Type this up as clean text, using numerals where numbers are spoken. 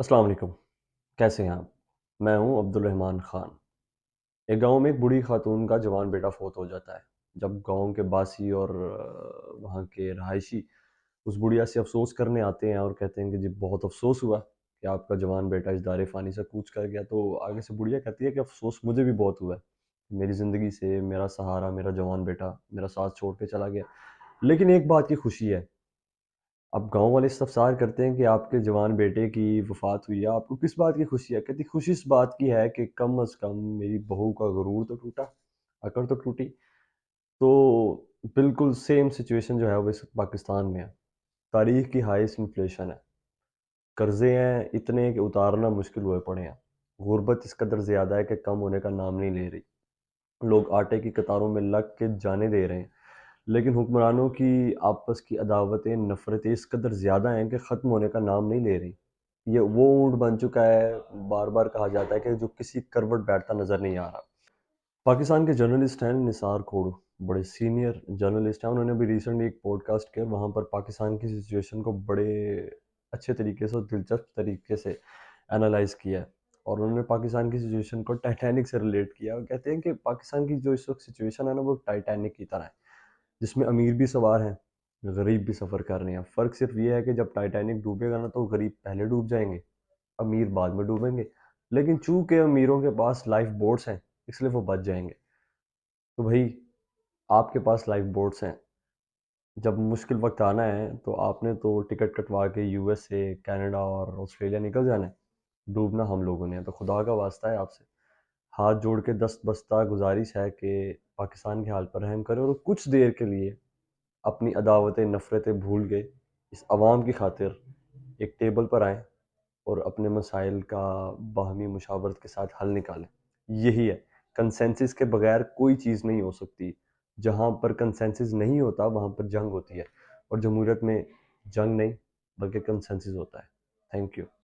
السلام علیکم، کیسے ہیں آپ؟ میں ہوں عبد الرحمن خان۔ ایک گاؤں میں ایک بوڑھی خاتون کا جوان بیٹا فوت ہو جاتا ہے۔ جب گاؤں کے باسی اور وہاں کے رہائشی اس بڑھیا سے افسوس کرنے آتے ہیں اور کہتے ہیں کہ جی بہت افسوس ہوا کہ آپ کا جوان بیٹا اس دار فانی سے کوچ کر گیا، تو آگے سے بڑھیا کہتی ہے کہ افسوس مجھے بھی بہت ہوا ہے، میری زندگی سے میرا سہارا، میرا جوان بیٹا میرا ساتھ چھوڑ کے چلا گیا، لیکن ایک بات کی خوشی ہے۔ اب گاؤں والے استفسار کرتے ہیں کہ آپ کے جوان بیٹے کی وفات ہوئی ہے، آپ کو کس بات کی خوشی ہے؟ کہتی خوشی اس بات کی ہے کہ کم از کم میری بہو کا غرور تو ٹوٹا، اکڑ تو ٹوٹی۔ تو بالکل سیم سچویشن جو ہے وہ اس پاکستان میں ہے۔ تاریخ کی ہائیسٹ انفلیشن ہے، قرضے ہیں اتنے کہ اتارنا مشکل ہوئے پڑے ہیں، غربت اس قدر زیادہ ہے کہ کم ہونے کا نام نہیں لے رہی، لوگ آٹے کی قطاروں میں لگ کے جانے دے رہے ہیں، لیکن حکمرانوں کی آپس کی عداوتیں نفرتیں اس قدر زیادہ ہیں کہ ختم ہونے کا نام نہیں لے رہی۔ یہ وہ اونٹ بن چکا ہے، بار بار کہا جاتا ہے کہ جو کسی کروٹ بیٹھتا نظر نہیں آ رہا۔ پاکستان کے جرنلسٹ ہیں نثار کھوڑو، بڑے سینئر جرنلسٹ ہیں، انہوں نے بھی ریسنٹلی ایک پوڈ کاسٹ کیا، وہاں پر پاکستان کی سچویشن کو بڑے اچھے طریقے سے اور دلچسپ طریقے سے انالائز کیا ہے، اور انہوں نے پاکستان کی سچویشن کو ٹائٹینک سے ریلیٹ کیا، اور کہتے ہیں کہ پاکستان کی جو اس وقت سچویشن ہے نا وہ ٹائٹینک کی طرح ہے، جس میں امیر بھی سوار ہیں، غریب بھی سفر کر رہے ہیں۔ فرق صرف یہ ہے کہ جب ٹائٹینک ڈوبے گا نا تو غریب پہلے ڈوب جائیں گے، امیر بعد میں ڈوبیں گے، لیکن چونکہ امیروں کے پاس لائف بوٹس ہیں اس لیے وہ بچ جائیں گے۔ تو بھائی آپ کے پاس لائف بوٹس ہیں، جب مشکل وقت آنا ہے تو آپ نے تو ٹکٹ کٹوا کے یو ایس اے، کینیڈا اور آسٹریلیا نکل جانا ہے، ڈوبنا ہم لوگوں نے ہے۔ تو خدا کا واسطہ ہے آپ سے ہاتھ جوڑ کے دست بستہ گزارش ہے کہ پاکستان کے حال پر رحم کریں، اور کچھ دیر کے لیے اپنی عداوتیں نفرتیں بھول کے اس عوام کی خاطر ایک ٹیبل پر آئیں اور اپنے مسائل کا باہمی مشاورت کے ساتھ حل نکالیں۔ یہی ہے، کنسنسس کے بغیر کوئی چیز نہیں ہو سکتی، جہاں پر کنسنسس نہیں ہوتا وہاں پر جنگ ہوتی ہے، اور جمہوریت میں جنگ نہیں بلکہ کنسنسس ہوتا ہے۔ Thank you.